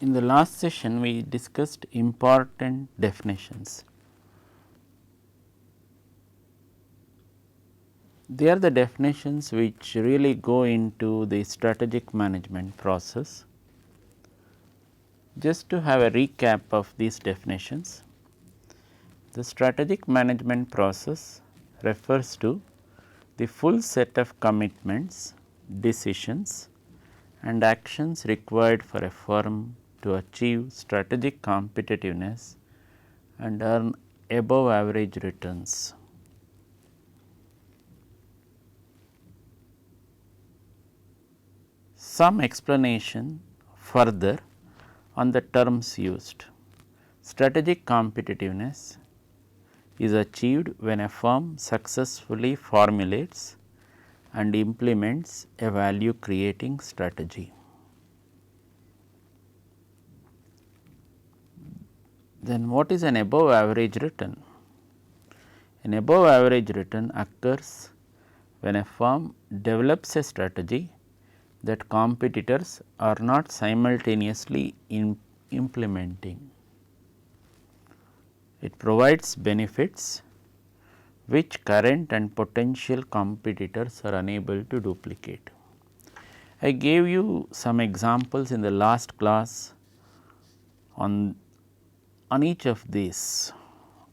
In the last session, we discussed important definitions. They are the definitions which really go into the strategic management process. Just to have a recap of these definitions, the strategic management process refers to the full set of commitments, decisions and actions required for a firm to achieve strategic competitiveness and earn above average returns. Some explanation further on the terms used. Strategic competitiveness is achieved when a firm successfully formulates and implements a value creating strategy. Then what is an above average return? An above average return occurs when a firm develops a strategy that competitors are not simultaneously implementing. It provides benefits which current and potential competitors are unable to duplicate. I gave you some examples in the last class on each of these.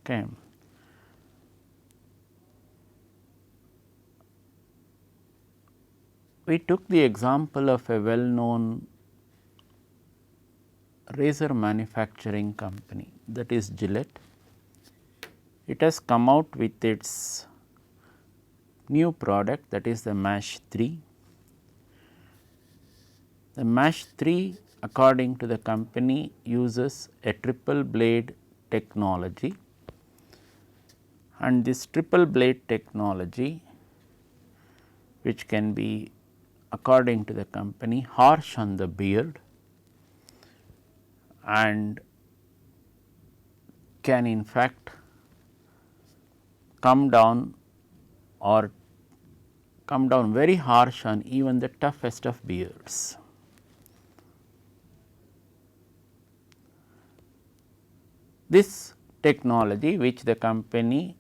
Okay. We took the example of a well known razor manufacturing company, that is Gillette. It has come out with its new product, that is the Mash 3. The Mash 3, according to the company, uses a triple blade technology, and this triple blade technology, which can be, according to the company, harsh on the beard and can in fact come down very harsh on even the toughest of beards. This technology, which the company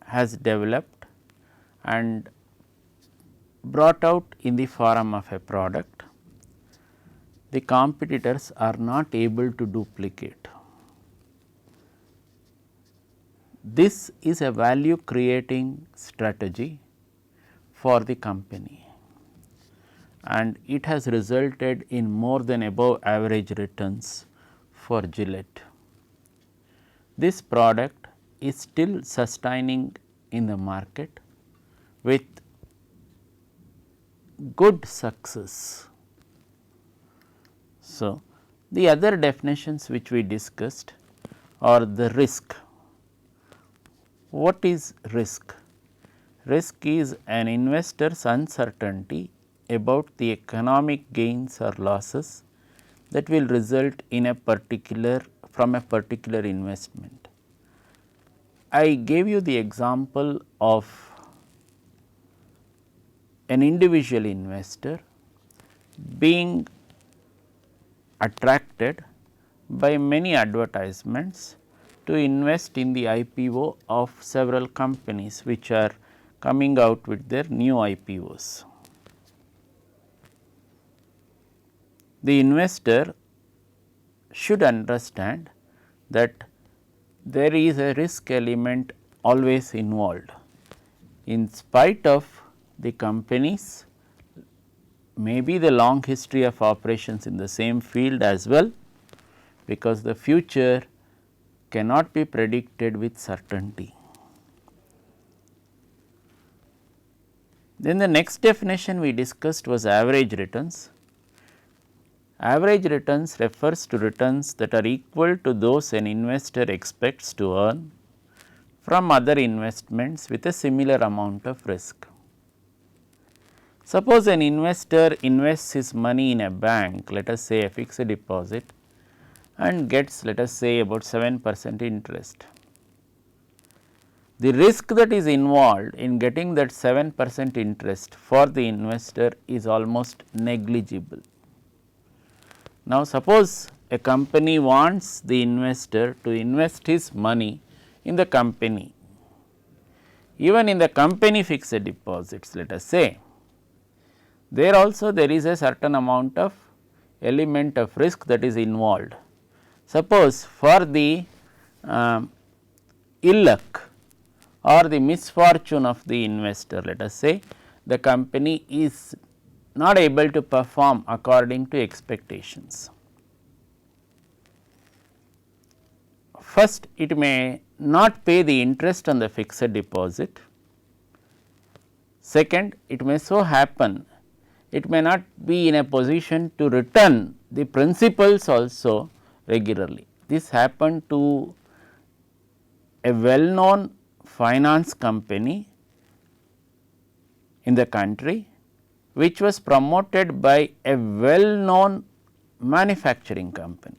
has developed and brought out in the form of a product, the competitors are not able to duplicate. This is a value creating strategy for the company, and it has resulted in more than above average returns for Gillette. This product is still sustaining in the market with good success. So, the other definitions which we discussed are the risk. What is risk? Risk is an investor's uncertainty about the economic gains or losses that will result in from a particular investment. I gave you the example of an individual investor being attracted by many advertisements to invest in the IPO of several companies which are coming out with their new IPOs. The investor should understand that there is a risk element always involved, in spite of the companies maybe the long history of operations in the same field as well, because the future cannot be predicted with certainty. Then the next definition we discussed was average returns. Average returns refers to returns that are equal to those an investor expects to earn from other investments with a similar amount of risk. Suppose an investor invests his money in a bank, let us say a fixed deposit, and gets, let us say, about 7% interest. The risk that is involved in getting that 7% interest for the investor is almost negligible. Now, suppose a company wants the investor to invest his money in the company, even in the company fixed deposits, let us say, there also there is a certain amount of element of risk that is involved. Suppose for the ill luck or the misfortune of the investor, let us say the company is not able to perform according to expectations. First, it may not pay the interest on the fixed deposit. Second, it may so happen it may not be in a position to return the principals also regularly. This happened to a well known finance company in the country, which was promoted by a well known manufacturing company.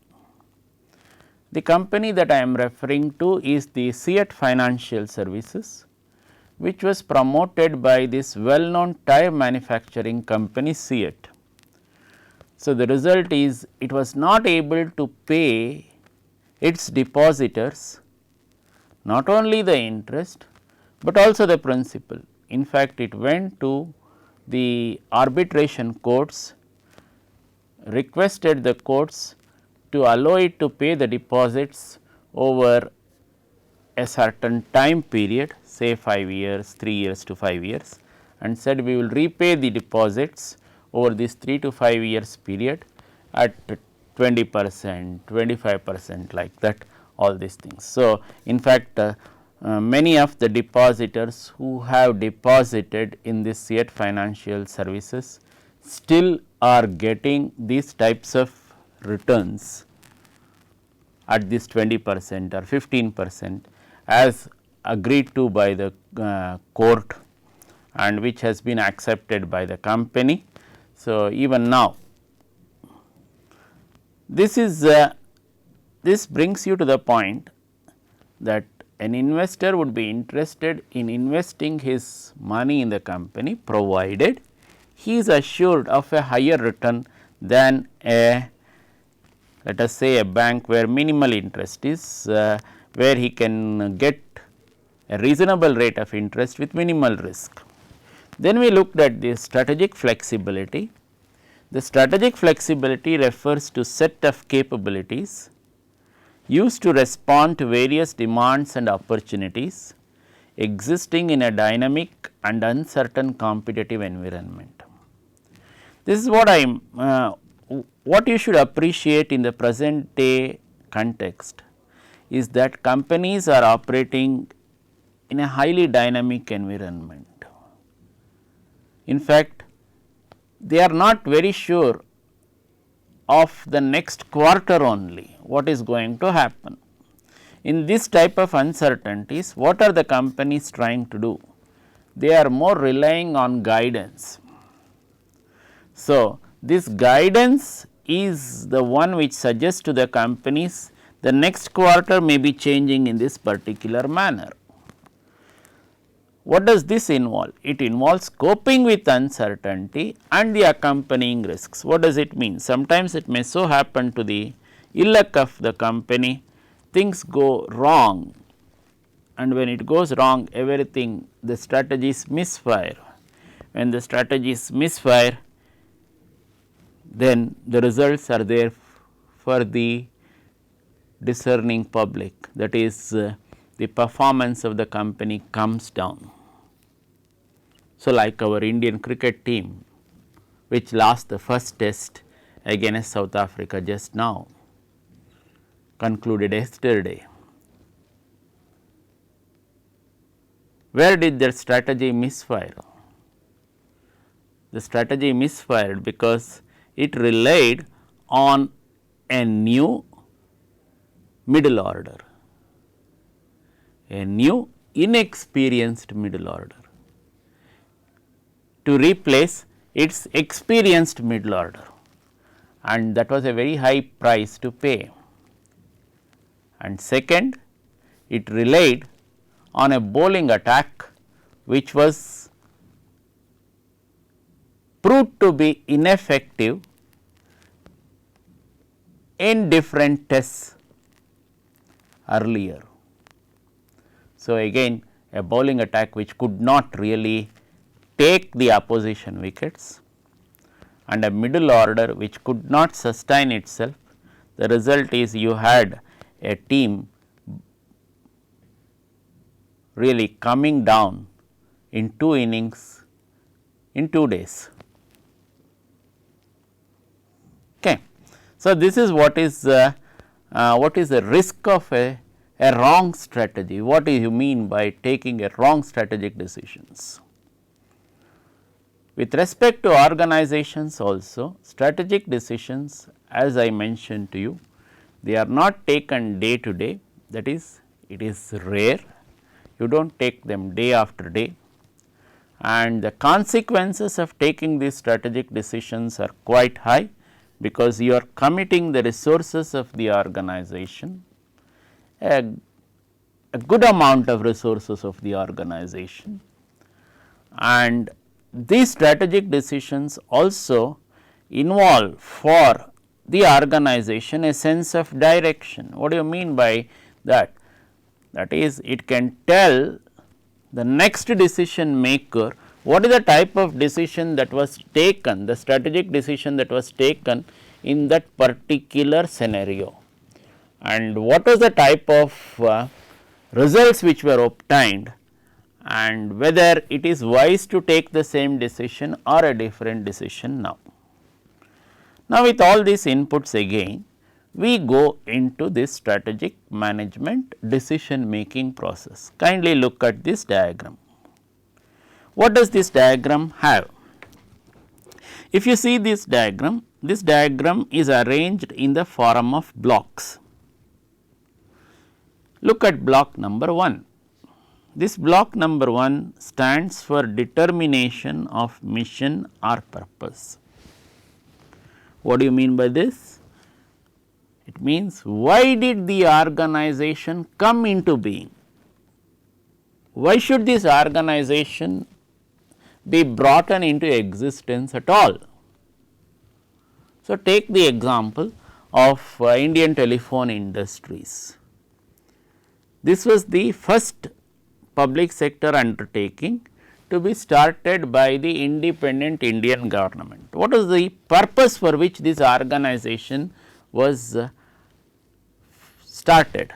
The company that I am referring to is the CEAT Financial Services, which was promoted by this well known tire manufacturing company CEAT. So, the result is it was not able to pay its depositors not only the interest, but also the principal. In fact, it went to the arbitration courts, requested the courts to allow it to pay the deposits over a certain time period, say 5 years, 3 years to 5 years, and said we will repay the deposits over this 3 to 5 years period at 20%, 25% like that, all these things. So, in fact, many of the depositors who have deposited in this CEAT Financial Services still are getting these types of returns at this 20% or 15% as agreed to by the court and which has been accepted by the company. So, even now this is this brings you to the point that an investor would be interested in investing his money in the company, provided he is assured of a higher return than a, let us say, a bank where minimal interest is, where he can get a reasonable rate of interest with minimal risk. Then we looked at the strategic flexibility. The strategic flexibility refers to set of capabilities used to respond to various demands and opportunities existing in a dynamic and uncertain competitive environment. This is what I am what you should appreciate in the present day context is that companies are operating in a highly dynamic environment. In fact, they are not very sure of the next quarter only what is going to happen. In this type of uncertainties, what are the companies trying to do? They are more relying on guidance. So, this guidance is the one which suggests to the companies the next quarter may be changing in this particular manner. What does this involve? It involves coping with uncertainty and the accompanying risks. What does it mean? Sometimes it may so happen to the ill luck of the company, things go wrong, and when it goes wrong, everything, the strategies misfire. When the strategies misfire, then the results are there for the discerning public, that is the performance of the company comes down. So, like our Indian cricket team which lost the first test against South Africa just now, concluded yesterday. Where did their strategy misfire? The strategy misfired because it relied on a new middle order, a new inexperienced middle order to replace its experienced middle order, and that was a very high price to pay. And second, it relied on a bowling attack which was proved to be ineffective in different tests earlier. So, again a bowling attack which could not really take the opposition wickets and a middle order which could not sustain itself. The result is you had a team really coming down in 2 innings in 2 days. Okay. So, this is what is the risk of a wrong strategy. What do you mean by taking a wrong strategic decisions? With respect to organizations also, strategic decisions, as I mentioned to you, they are not taken day to day, that is, it is rare, you do not take them day after day, and the consequences of taking these strategic decisions are quite high, because you are committing the resources of the organization, a good amount of resources of the organization, and these strategic decisions also involve for the organization a sense of direction. What do you mean by that? That is, it can tell the next decision maker what is the type of decision that was taken, the strategic decision that was taken in that particular scenario, and what was the type of results which were obtained, and whether it is wise to take the same decision or a different decision now. Now, with all these inputs again, we go into this strategic management decision making process. Kindly look at this diagram. What does this diagram have? If you see this diagram is arranged in the form of blocks. Look at block number 1. This block number 1 stands for determination of mission or purpose. What do you mean by this? It means why did the organization come into being? Why should this organization be brought into existence at all? So, take the example of Indian Telephone Industries. This was the first public sector undertaking to be started by the independent Indian government. What was the purpose for which this organization was started?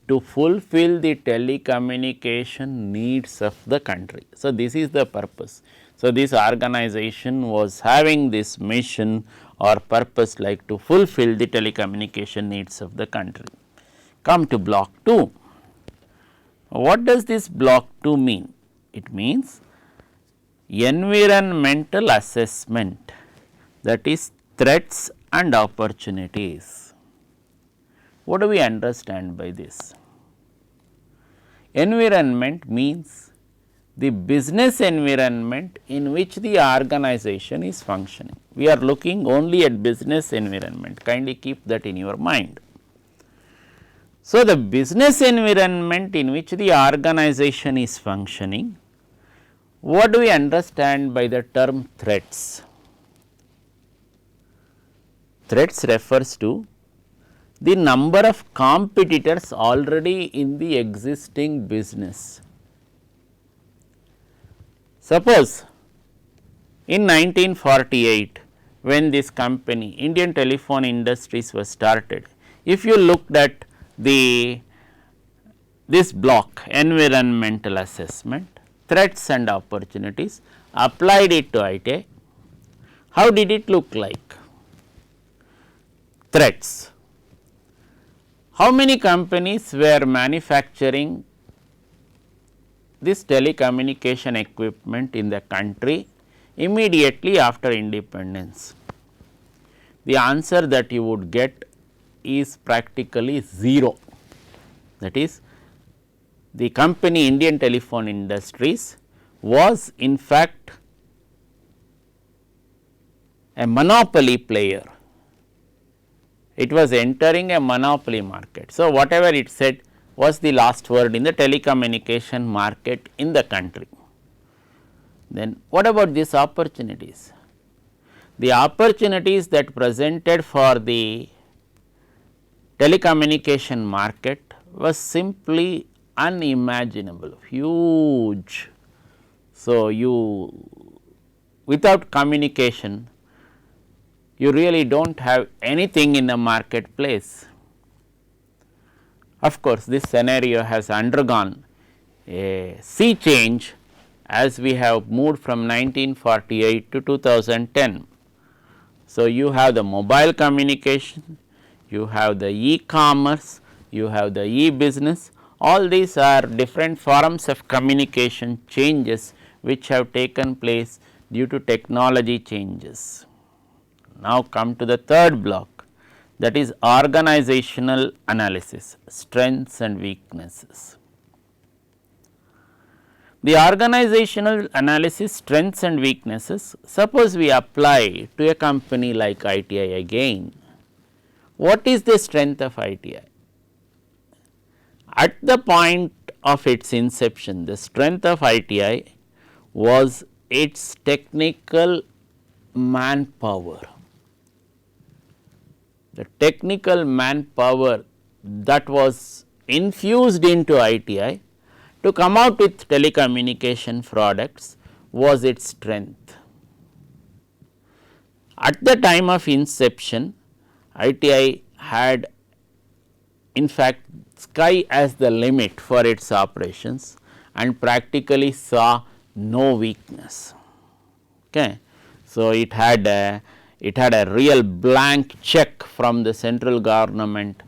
To fulfill the telecommunication needs of the country. So, this is the purpose. So, this organization was having this mission or purpose like to fulfill the telecommunication needs of the country. Come to block 2. What does this block 2 mean? It means environmental assessment, that is threats and opportunities. What do we understand by this? Environment means the business environment in which the organization is functioning. We are looking only at business environment, kindly keep that in your mind. So, the business environment in which the organization is functioning, what do we understand by the term threats? Threats refers to the number of competitors already in the existing business. Suppose in 1948, when this company Indian Telephone Industries was started, if you looked at this block environmental assessment, threats and opportunities, applied it to IT, how did it look like? Threats. How many companies were manufacturing this telecommunication equipment in the country immediately after independence? The answer that you would get is practically 0. That is, the company Indian Telephone Industries was in fact a monopoly player. It was entering a monopoly market. So, whatever it said was the last word in the telecommunication market in the country. Then what about these opportunities? The opportunities that presented for the telecommunication market was simply unimaginable, huge. So, without communication, you really do not have anything in the marketplace. Of course, this scenario has undergone a sea change as we have moved from 1948 to 2010. So, you have the mobile communication, you have the e-commerce, you have the e-business, all these are different forms of communication changes which have taken place due to technology changes. Now, come to the third block, that is organizational analysis, strengths and weaknesses. The organizational analysis, strengths and weaknesses, suppose we apply to a company like ITI again. What is the strength of ITI? At the point of its inception, the strength of ITI was its technical manpower. The technical manpower that was infused into ITI to come out with telecommunication products was its strength. At the time of inception, ITI had in fact sky as the limit for its operations and practically saw no weakness. Okay. So, it had a real blank check from the central government,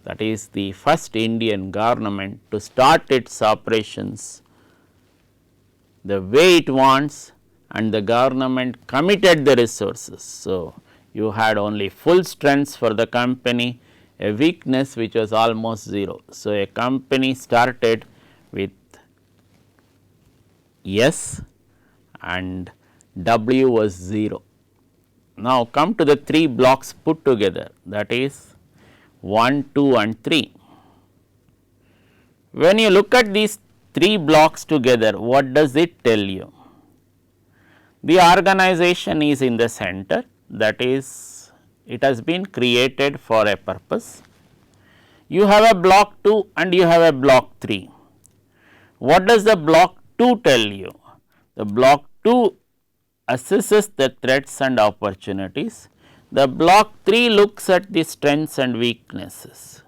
that is the first Indian government, to start its operations the way it wants, and the government committed the resources. So, you had only full strengths for the company, a weakness which was almost 0. So, a company started with S and W was 0. Now, come to the 3 blocks put together, that is 1, 2 and 3. When you look at these 3 blocks together, what does it tell you? The organization is in the center, that is it has been created for a purpose. You have a block 2 and you have a block 3. What does the block 2 tell you? The block 2 assesses the threats and opportunities. The block 3 looks at the strengths and weaknesses.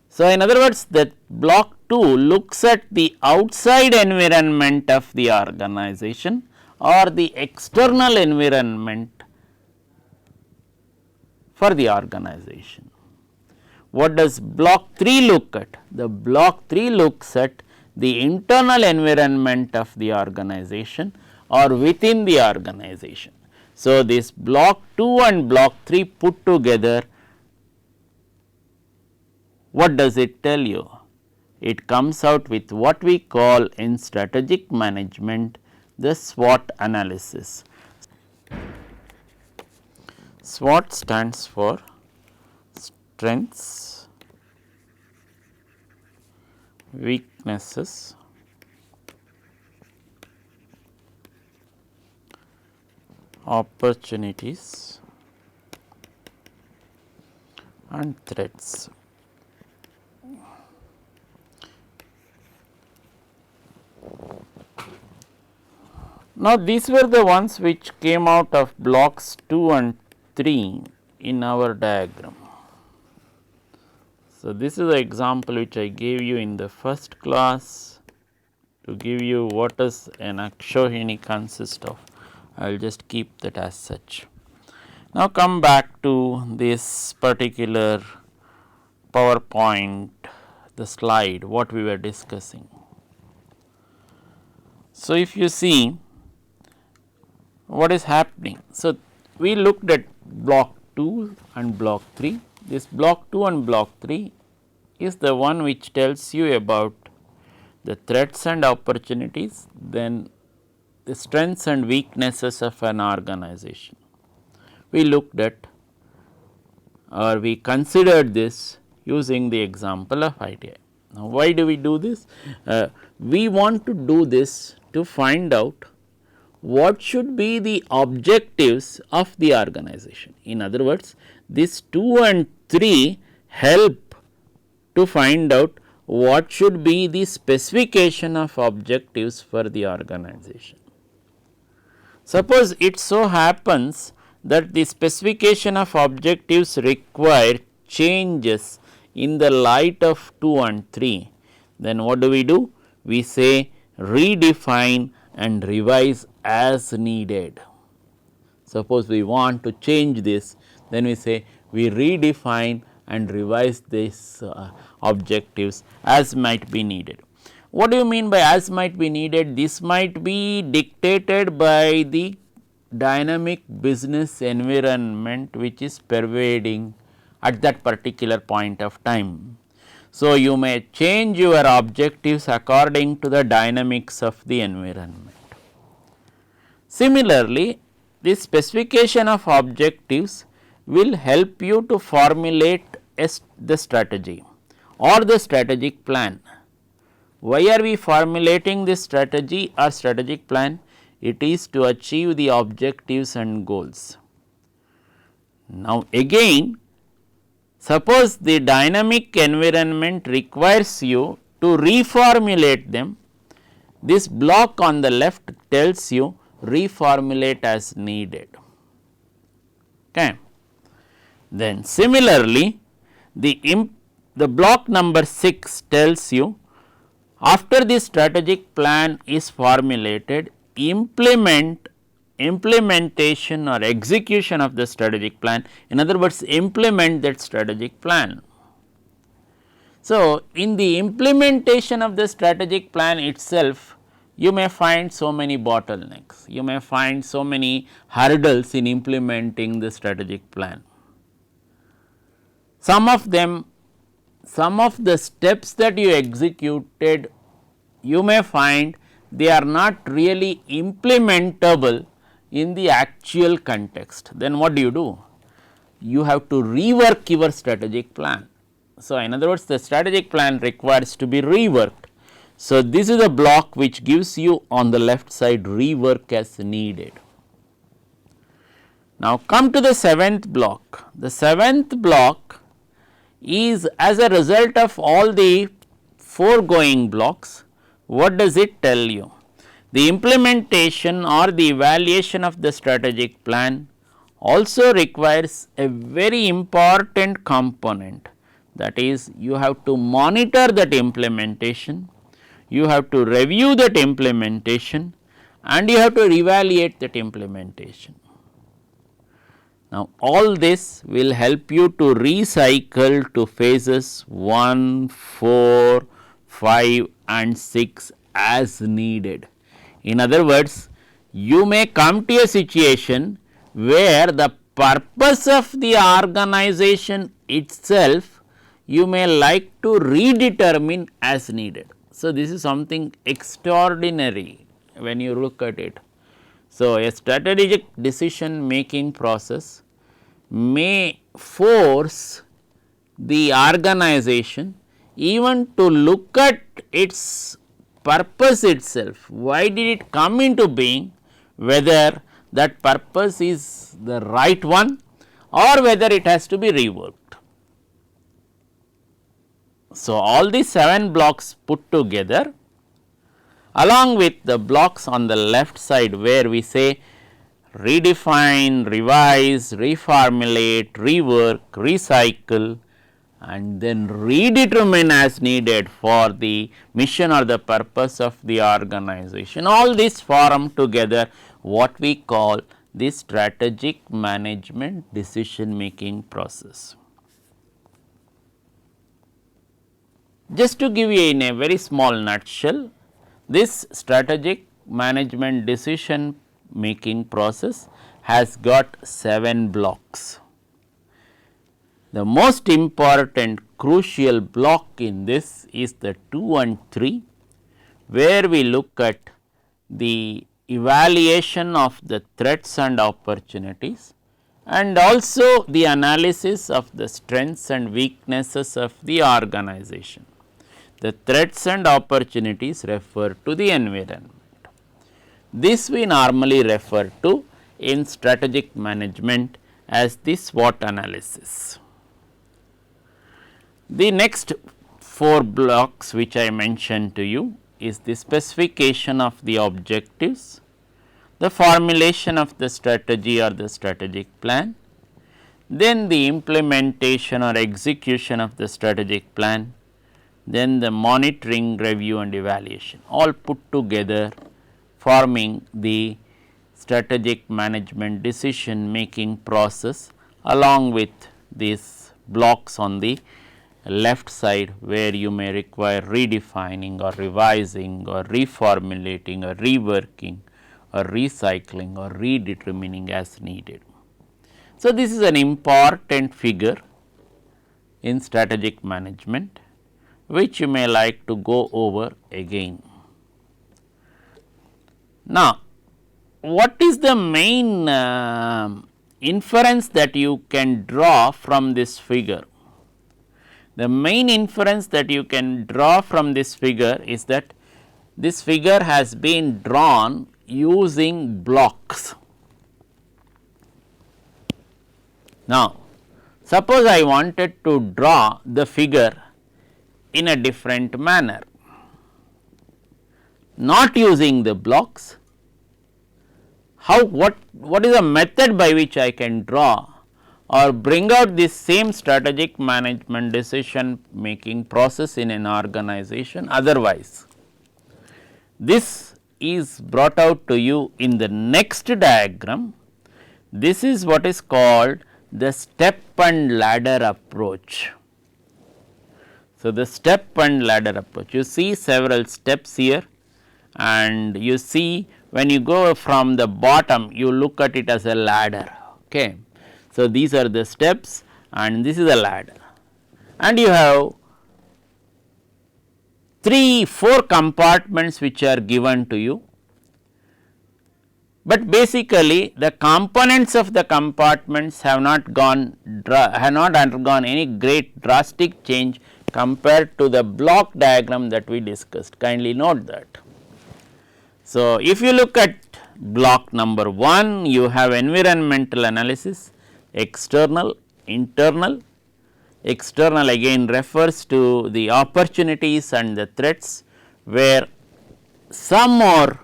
So, in other words, the block 2 looks at the outside environment of the organization or the external environment for the organization. What does block 3 look at? The block 3 looks at the internal environment of the organization or within the organization. So, this block 2 and block 3 put together, what does it tell you? It comes out with what we call in strategic management the SWOT analysis. SWOT stands for strengths, weaknesses, opportunities and threats. Now, these were the ones which came out of blocks 2 and 3 in our diagram. So, this is the example which I gave you in the first class to give you what does an Akshauhini consist of. I will just keep that as such. Now, come back to this particular PowerPoint, the slide what we were discussing. So, if you see what is happening. So, we looked at block 2 and block 3. This block 2 and block 3 is the one which tells you about the threats and opportunities, then the strengths and weaknesses of an organization. We looked at or we considered this using the example of ITI. Now, why do we do this? We want to do this to find out what should be the objectives of the organization. In other words, these 2 and 3 help to find out what should be the specification of objectives for the organization. Suppose it so happens that the specification of objectives require changes in the light of 2 and 3, then what do? We say redefine and revise as needed. Suppose we want to change this, then we say we redefine and revise these objectives as might be needed. What do you mean by as might be needed? This might be dictated by the dynamic business environment which is pervading at that particular point of time. So, you may change your objectives according to the dynamics of the environment. Similarly, the specification of objectives will help you to formulate the strategy or the strategic plan. Why are we formulating this strategy or strategic plan? It is to achieve the objectives and goals. Now, again, suppose the dynamic environment requires you to reformulate them, this block on the left tells you reformulate as needed. Okay. Then similarly, the block number 6 tells you after the strategic plan is formulated, implementation or execution of the strategic plan, in other words implement that strategic plan. So, in the implementation of the strategic plan itself, you may find so many bottlenecks, you may find so many hurdles in implementing the strategic plan. Some of them, some of the steps that you executed, you may find they are not really implementable in the actual context. Then what do? You have to rework your strategic plan. So, in other words, the strategic plan requires to be reworked. So, this is a block which gives you on the left side rework as needed. Now, come to the 7th block. The 7th block is as a result of all the foregoing blocks. What does it tell you? The implementation or the evaluation of the strategic plan also requires a very important component, that is you have to monitor that implementation, you have to review that implementation and you have to evaluate that implementation. Now, all this will help you to recycle to phases 1, 4, 5 and 6 as needed. In other words, you may come to a situation where the purpose of the organization itself you may like to redetermine as needed. So, this is something extraordinary when you look at it. So, a strategic decision making process may force the organization even to look at its purpose itself. Why did it come into being? Whether that purpose is the right one or whether it has to be reworked. So, all these 7 blocks put together along with the blocks on the left side where we say redefine, revise, reformulate, rework, recycle and then redetermine as needed for the mission or the purpose of the organization. All this form together what we call the strategic management decision making process. Just to give you in a very small nutshell, this strategic management decision making process has got 7 blocks. The most important crucial block in this is the 2 and 3, where we look at the evaluation of the threats and opportunities and also the analysis of the strengths and weaknesses of the organization. The threats and opportunities refer to the environment. This we normally refer to in strategic management as the SWOT analysis. The next 4 blocks which I mentioned to you is the specification of the objectives, the formulation of the strategy or the strategic plan, then the implementation or execution of the strategic plan, then the monitoring, review and evaluation, all put together forming the strategic management decision making process, along with these blocks on the left side, where you may require redefining or revising or reformulating or reworking or recycling or redetermining as needed. So, this is an important figure in strategic management, which you may like to go over again. Now, what is the main inference that you can draw from this figure? The main inference that you can draw from this figure is that this figure has been drawn using blocks. Now, suppose I wanted to draw the figure in a different manner, not using the blocks. What is the method by which I can draw or bring out this same strategic management decision making process in an organization otherwise? This is brought out to you in the next diagram. This is what is called the step and ladder approach. So, the step and ladder approach, you see several steps here, and you see when you go from the bottom, you look at it as a ladder. Okay. So, these are the steps and this is a ladder, and you have 3-4 compartments which are given to you, but basically the components of the compartments have not undergone any great drastic change compared to the block diagram that we discussed. Kindly note that. So, if you look at block number 1, you have environmental analysis, external, internal. External again refers to the opportunities and the threats, where some more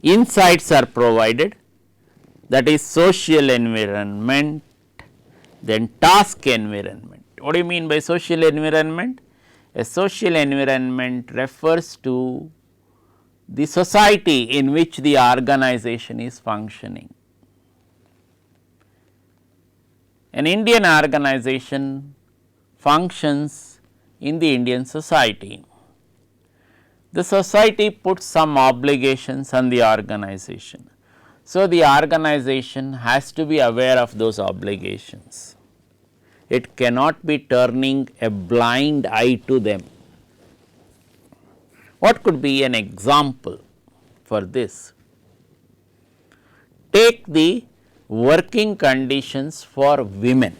insights are provided, that is social environment, then task environment. What do you mean by social environment? A social environment refers to the society in which the organization is functioning. An Indian organization functions in the Indian society. The society puts some obligations on the organization. So, the organization has to be aware of those obligations. It cannot be turning a blind eye to them. What could be an example for this? Take the working conditions for women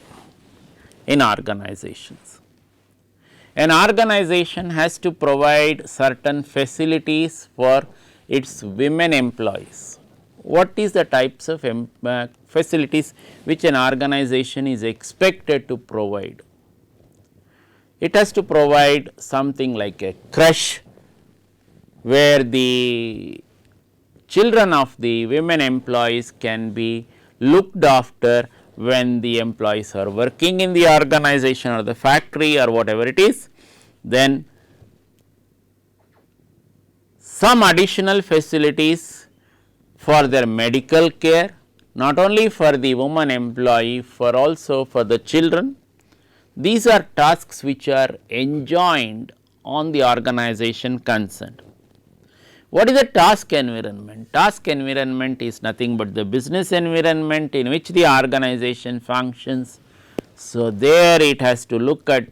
in organizations. An organization has to provide certain facilities for its women employees. What is the types of facilities which an organization is expected to provide? It has to provide something like a creche, where the children of the women employees can be looked after when the employees are working in the organization or the factory or whatever it is. Then some additional facilities for their medical care, not only for the woman employee, for also for the children. These are tasks which are enjoined on the organization concerned. What is the task environment? Task environment is nothing but the business environment in which the organization functions. So, there it has to look at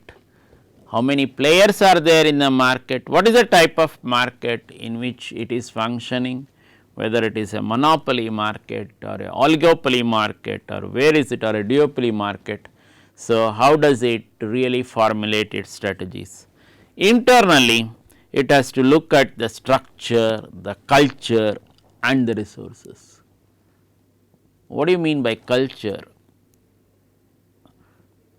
how many players are there in the market, what is the type of market in which it is functioning, whether it is a monopoly market or a oligopoly market, or where is it, or a duopoly market. So, how does it really formulate its strategies? Internally, it has to look at the structure, the culture and the resources. What do you mean by culture?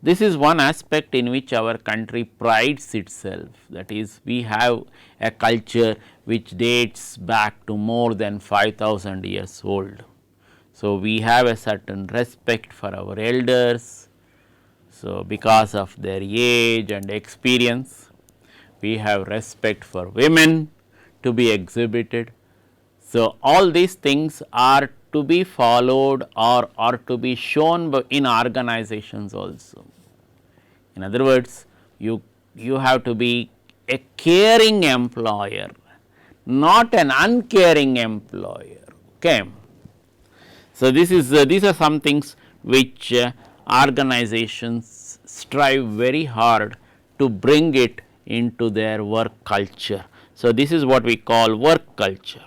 This is one aspect in which our country prides itself, that is, we have a culture which dates back to more than 5,000 years old. So, we have a certain respect for our elders. So, because of their age and experience, we have respect for women to be exhibited. So, all these things are to be followed or are to be shown in organizations also. In other words, you have to be a caring employer, not an uncaring employer. Okay. So, these are some things which organizations strive very hard to bring it into their work culture. So, this is what we call work culture.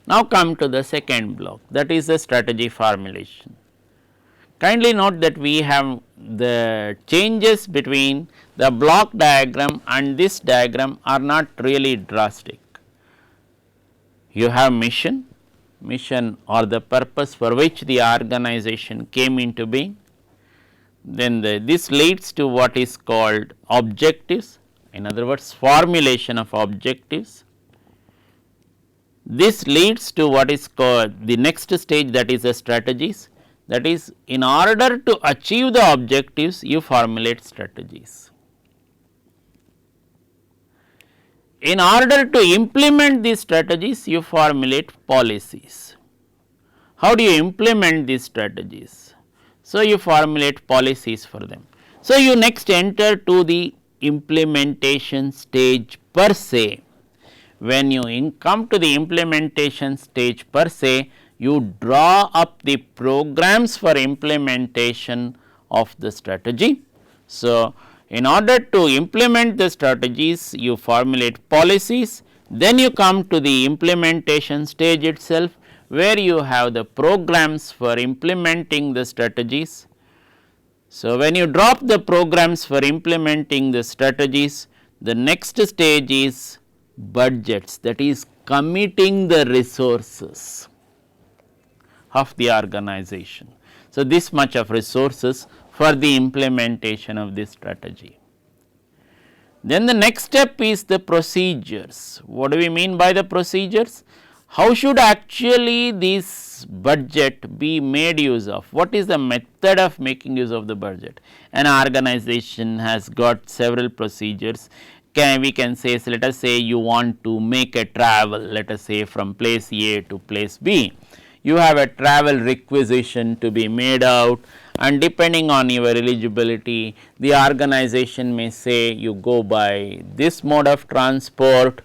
Now, come to the second block, that is the strategy formulation. Kindly note that we have the changes between the block diagram and this diagram are not really drastic. You have mission or the purpose for which the organization came into being. Then this leads to what is called objectives, in other words formulation of objectives. This leads to what is called the next stage, that is the strategies. That is, in order to achieve the objectives, you formulate strategies. In order to implement these strategies, you formulate policies. How do you implement these strategies? So, you formulate policies for them. So, you next enter to the implementation stage per se. When you come to the implementation stage per se, you draw up the programs for implementation of the strategy. So, in order to implement the strategies, you formulate policies, then you come to the implementation stage itself, where you have the programs for implementing the strategies. So, when you drop the programs for implementing the strategies, the next stage is budgets, that is committing the resources of the organization. So, this much of resources for the implementation of this strategy. Then the next step is the procedures. What do we mean by the procedures? How should actually this budget be made use of? What is the method of making use of the budget? An organization has got several procedures. We can say, so let us say you want to make a travel, let us say from place A to place B. You have a travel requisition to be made out, and depending on your eligibility, the organization may say you go by this mode of transport,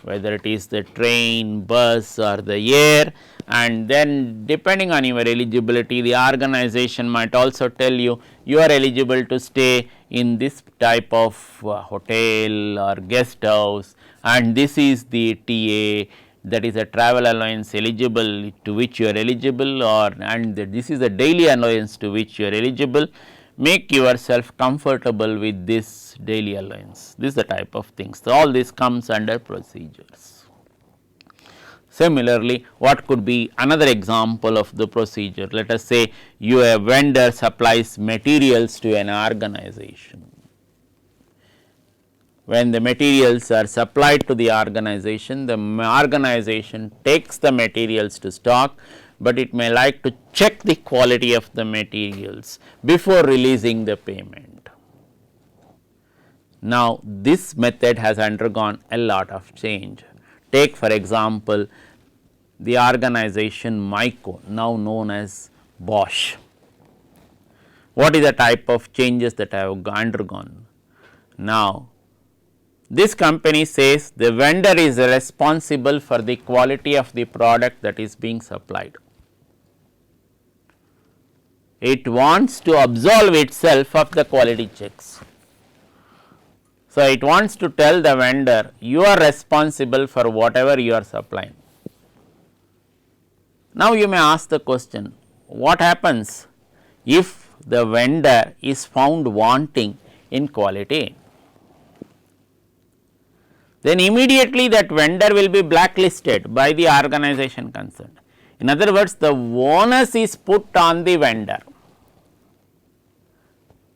whether it is the train, bus or the air, and then depending on your eligibility, the organization might also tell you, you are eligible to stay in this type of hotel or guest house, and this is the TA, that is a travel allowance eligible to which you are eligible, or and this is a daily allowance to which you are eligible. Make yourself comfortable with this daily allowance. This is the type of things. So, all this comes under procedures. Similarly, what could be another example of the procedure? Let us say your vendor supplies materials to an organization. When the materials are supplied to the organization takes the materials to stock, but it may like to check the quality of the materials before releasing the payment. Now, this method has undergone a lot of change. Take for example, the organization Myco, now known as Bosch. What is the type of changes that have undergone? Now, this company says the vendor is responsible for the quality of the product that is being supplied. It wants to absolve itself of the quality checks. So, it wants to tell the vendor, you are responsible for whatever you are supplying. Now, you may ask the question, what happens if the vendor is found wanting in quality? Then immediately that vendor will be blacklisted by the organization concerned. In other words, the onus is put on the vendor.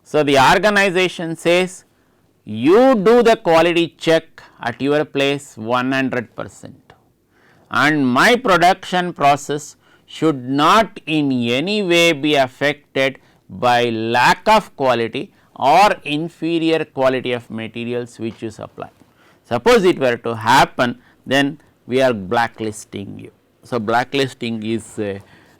So, the organization says you do the quality check at your place 100%, and my production process should not in any way be affected by lack of quality or inferior quality of materials which you supply. Suppose it were to happen, then we are blacklisting you. So, blacklisting is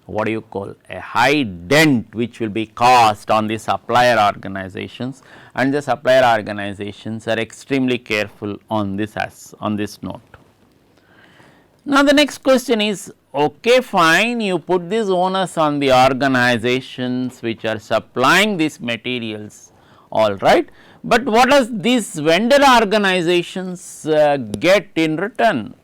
what do you call a high dent which will be caused on the supplier organizations, and the supplier organizations are extremely careful on this note. Now, the next question is, okay, fine, you put this onus on the organizations which are supplying these materials, all right, but what does these vendor organizations get in return?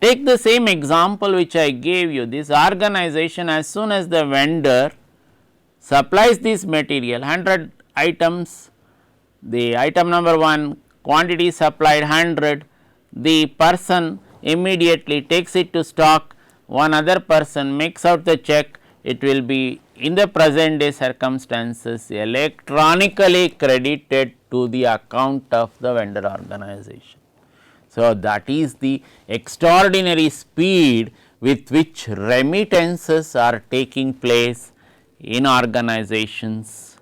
Take the same example which I gave you. This organization, as soon as the vendor supplies this material 100 items, the item number 1 quantity supplied 100, the person immediately takes it to stock, one other person makes out the check, it will be in the present day circumstances electronically credited to the account of the vendor organization. So, that is the extraordinary speed with which remittances are taking place in organizations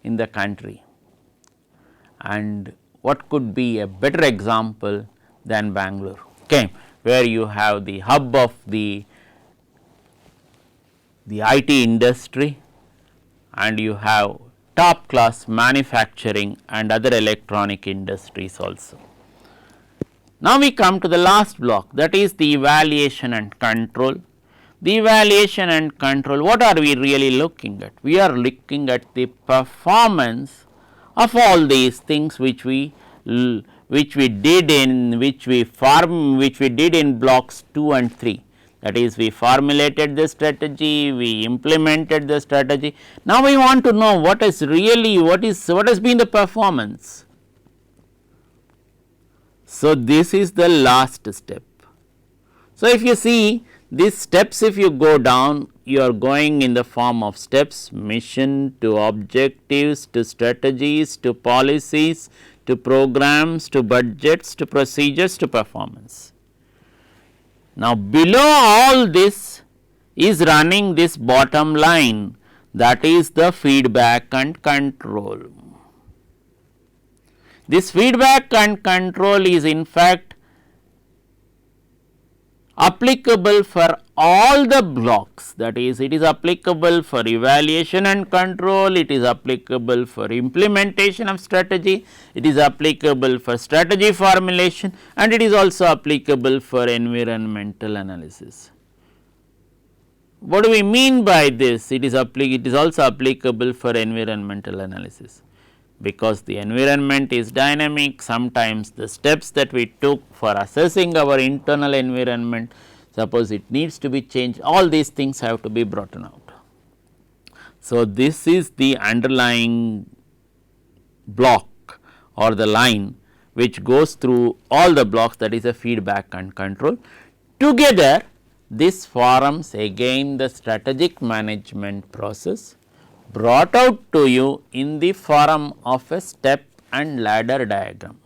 in the country. And what could be a better example than Bangalore, okay, where you have the hub of the IT industry, and you have top class manufacturing and other electronic industries also. Now, we come to the last block, that is the evaluation and control. The evaluation and control, what are we really looking at? We are looking at the performance of all these things which we did in blocks 2 and 3. That is, we formulated the strategy, we implemented the strategy. Now, we want to know what has been the performance. So, this is the last step. So, if you see these steps, if you go down, you are going in the form of steps: mission to objectives to strategies to policies to programs to budgets to procedures to performance. Now, below all this is running this bottom line, that is the feedback and control. This feedback and control is in fact applicable for all the blocks, that is, it is applicable for evaluation and control, it is applicable for implementation of strategy, it is applicable for strategy formulation, and it is also applicable for environmental analysis. What do we mean by this? It is also applicable for environmental analysis, because the environment is dynamic. Sometimes the steps that we took for assessing our internal environment, suppose it needs to be changed, all these things have to be brought out. So, this is the underlying block or the line which goes through all the blocks, that is a feedback and control. Together this forms again the strategic management process, brought out to you in the form of a step and ladder diagram.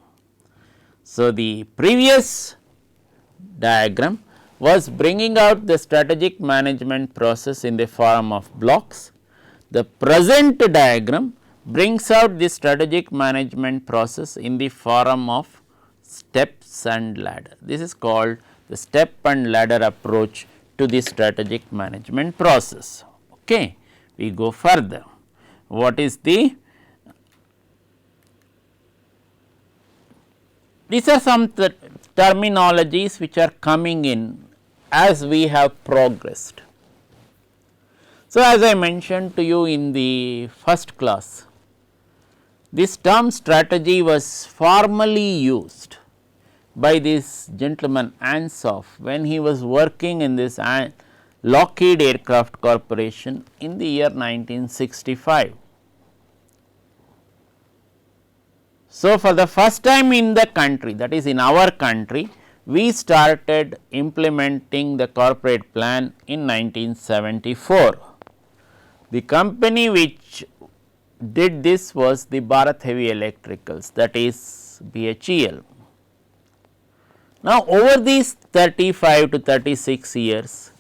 So, the previous diagram was bringing out the strategic management process in the form of blocks. The present diagram brings out the strategic management process in the form of steps and ladder. This is called the step and ladder approach to the strategic management process. Okay. We go further. What is the? These are some terminologies which are coming in as we have progressed. So, as I mentioned to you in the first class, this term strategy was formally used by this gentleman Ansoff when he was working in this Lockheed Aircraft Corporation in the year 1965. So, for the first time in the country, that is in our country, we started implementing the corporate plan in 1974. The company which did this was the Bharat Heavy Electricals, that is BHEL. Now, over these 35 to 36 years,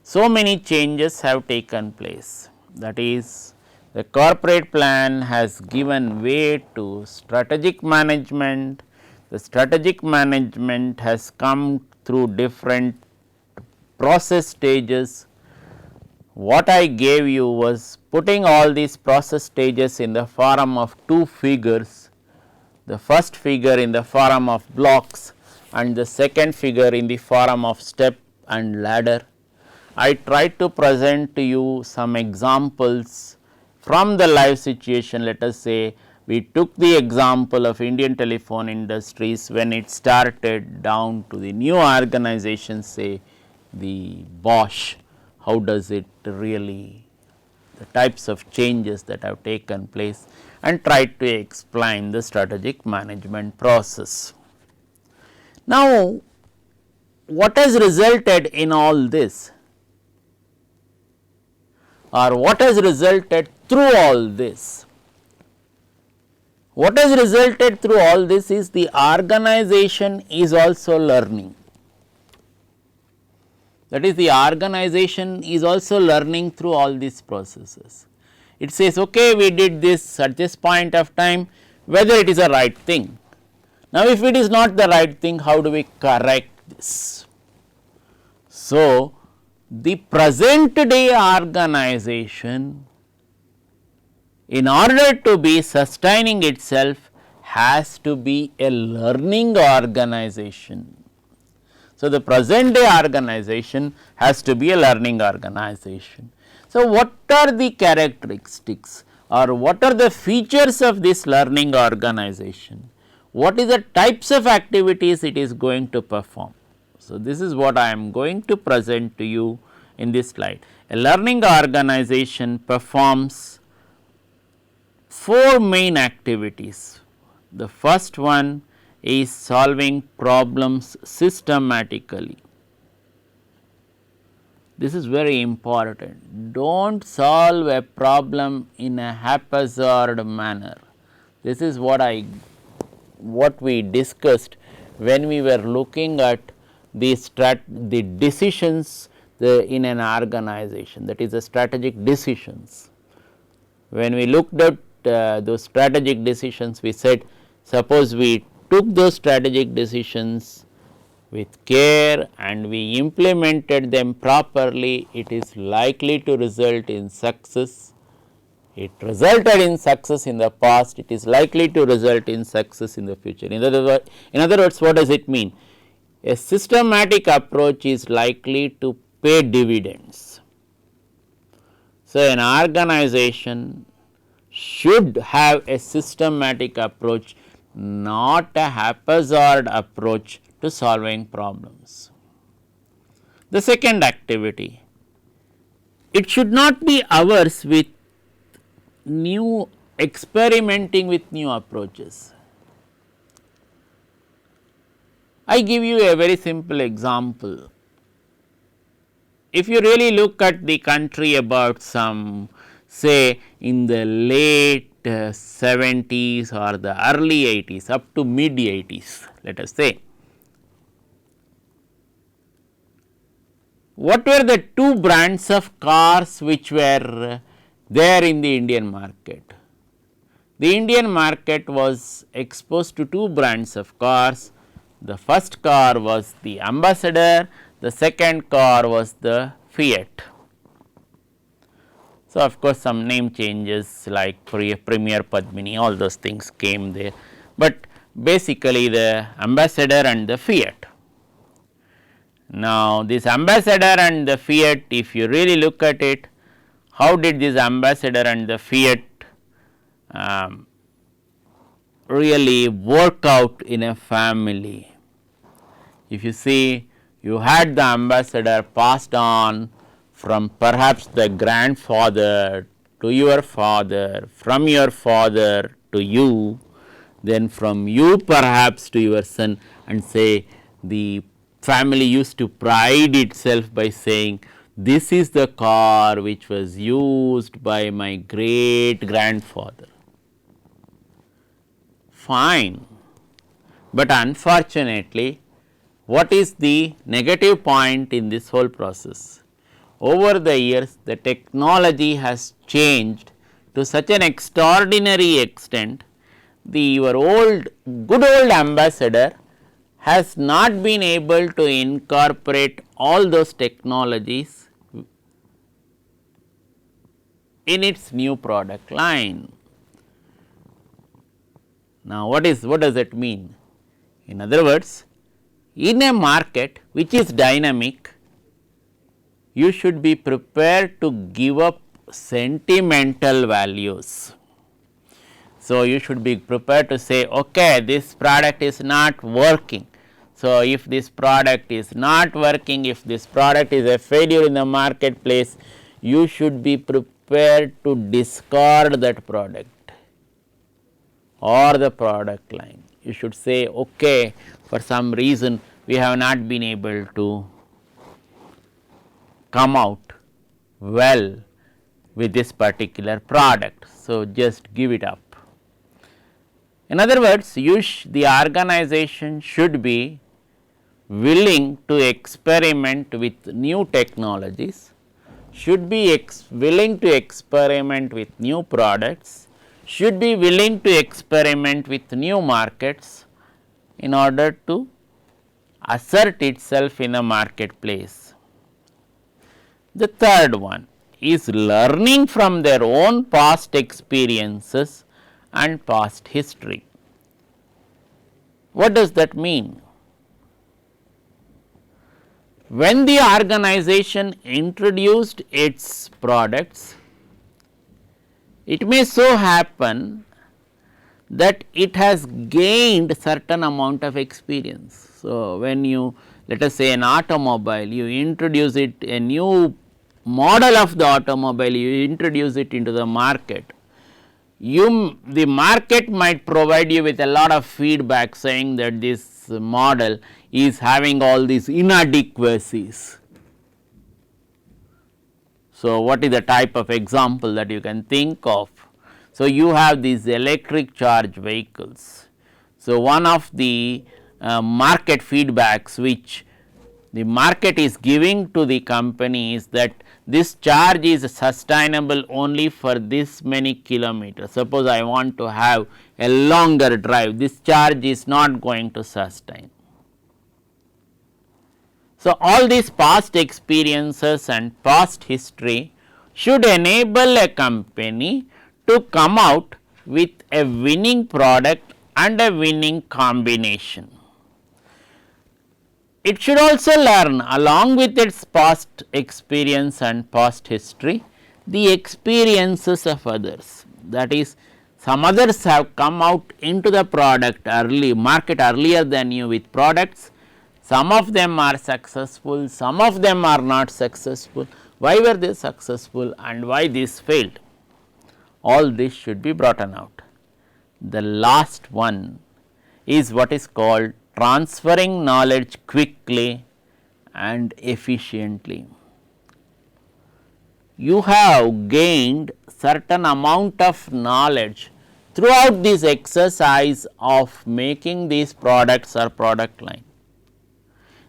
so many changes have taken place. That is, the corporate plan has given way to strategic management. The strategic management has come through different process stages. What I gave you was putting all these process stages in the form of two figures, the first figure in the form of blocks and the second figure in the form of step and ladder. I tried to present to you some examples from the live situation. Let us say we took the example of Indian Telephone Industries when it started down to the new organization, say the Bosch. How does it really, the types of changes that have taken place, and tried to explain the strategic management process. Now, what has resulted in all this, or what has resulted through all this? What has resulted through all this is the organization is also learning. That is, the organization is also learning through all these processes. It says, okay, we did this at this point of time, whether it is a right thing. Now, if it is not the right thing, how do we correct this? So, the present day organization, in order to be sustaining itself, has to be a learning organization. So, the present day organization has to be a learning organization. So, what are the characteristics or what are the features of this learning organization? What is the types of activities it is going to perform? So, this is what I am going to present to you in this slide. A learning organization performs 4 main activities. The first one is solving problems systematically. This is very important. Do not solve a problem in a haphazard manner. This is what we discussed when we were looking at the decisions in an organization, that is the strategic decisions. When we looked at those strategic decisions, we said, suppose we took those strategic decisions with care and we implemented them properly, it is likely to result in success. It resulted in success in the past, it is likely to result in success in the future. In other words, what does it mean? A systematic approach is likely to pay dividends. So, an organization should have a systematic approach, not a haphazard approach to solving problems. The second activity, it should not be averse with experimenting with new approaches. I give you a very simple example. If you really look at the country about some, say in the late 70s or the early 80s up to mid 80s, let us say, what were the 2 brands of cars which were there in the Indian market? The Indian market was exposed to 2 brands of cars. The first car was the Ambassador, the second car was the Fiat. So, of course, some name changes like Premier Padmini, all those things came there, but basically the Ambassador and the Fiat. Now, this Ambassador and the Fiat, if you really look at it, how did this Ambassador and the Fiat really work out in a family? If you see, you had the Ambassador passed on from perhaps the grandfather to your father, from your father to you, then from you perhaps to your son, and say the family used to pride itself by saying this is the car which was used by my great grandfather. Fine, but unfortunately, what is the negative point in this whole process? Over the years, the technology has changed to such an extraordinary extent, your good old ambassador has not been able to incorporate all those technologies in its new product line. Now, what does it mean? In other words, in a market which is dynamic, you should be prepared to give up sentimental values. So, you should be prepared to say, okay, this product is not working. So, if this product is not working, if this product is a failure in the marketplace, you should be prepared to discard that product or the product line. You should say, okay, for some reason we have not been able to come out well with this particular product. So, just give it up. In other words, the organization should be willing to experiment with new technologies, should be willing to experiment with new products, should be willing to experiment with new markets in order to assert itself in a marketplace. The third one is learning from their own past experiences and past history. What does that mean? When the organization introduced its products, it may so happen that it has gained certain amount of experience. So, when you, let us say, an automobile, you introduce it, a new model of the automobile, you introduce it into the market, the market might provide you with a lot of feedback saying that this model is having all these inadequacies. So, what is the type of example that you can think of? So, you have these electric charge vehicles. So, one of the market feedbacks which the market is giving to the company is that this charge is sustainable only for this many kilometers. Suppose I want to have a longer drive, this charge is not going to sustain. So, all these past experiences and past history should enable a company to come out with a winning product and a winning combination. It should also learn, along with its past experience and past history, the experiences of others. That is, some others have come out into the market earlier than you with products. Some of them are successful, some of them are not successful. Why were they successful and why this failed? All this should be brought out. The last one is what is called transferring knowledge quickly and efficiently. You have gained certain amount of knowledge throughout this exercise of making these products or product line.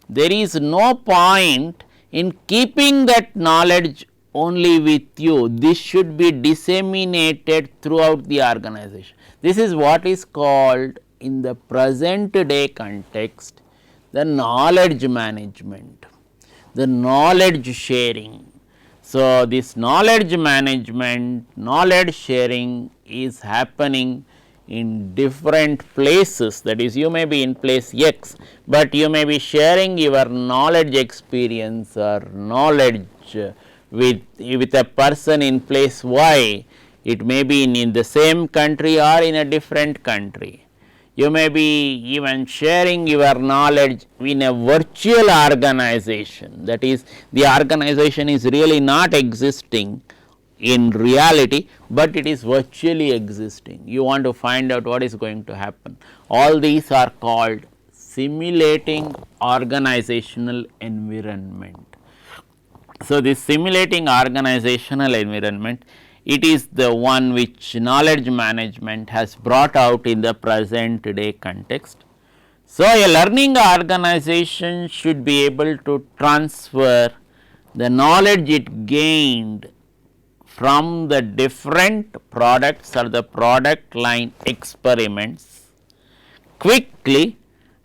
There is no point in keeping that knowledge only with you. This should be disseminated throughout the organization. This is what is called in the present day context the knowledge management, the knowledge sharing. So, this knowledge management, knowledge sharing is happening in different places, that is, you may be in place X, but you may be sharing your knowledge experience or knowledge with a person in place Y. It may be in the same country or in a different country. You may be even sharing your knowledge in a virtual organization, that is, the organization is really not existing in reality, but it is virtually existing. You want to find out what is going to happen. All these are called simulating organizational environment. So, this simulating organizational environment, it is the one which knowledge management has brought out in the present day context. So, a learning organization should be able to transfer the knowledge it gained from the different products or the product line experiments quickly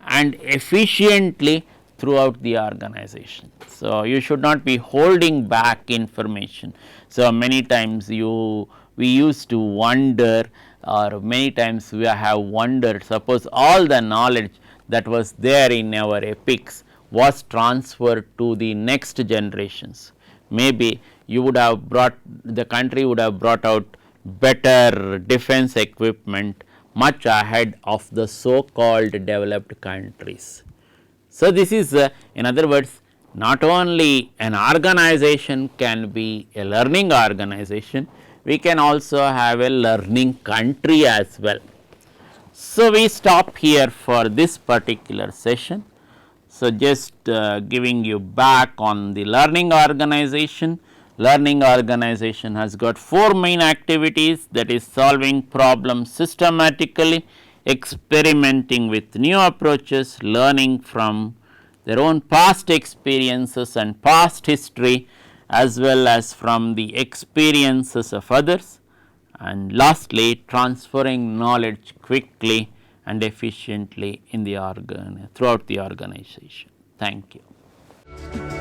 and efficiently throughout the organization. So, you should not be holding back information. So, many times we used to wonder, or many times we have wondered, suppose all the knowledge that was there in our epics was transferred to the next generations. Maybe you would have brought, the country would have brought out better defense equipment much ahead of the so called developed countries. So, this is in other words, not only an organization can be a learning organization, we can also have a learning country as well. So, we stop here for this particular session. So, just giving you back on the learning organization. Learning organization has got 4 main activities, that is solving problems systematically, experimenting with new approaches, learning from their own past experiences and past history, as well as from the experiences of others, and lastly transferring knowledge quickly and efficiently in the throughout the organization. Thank you.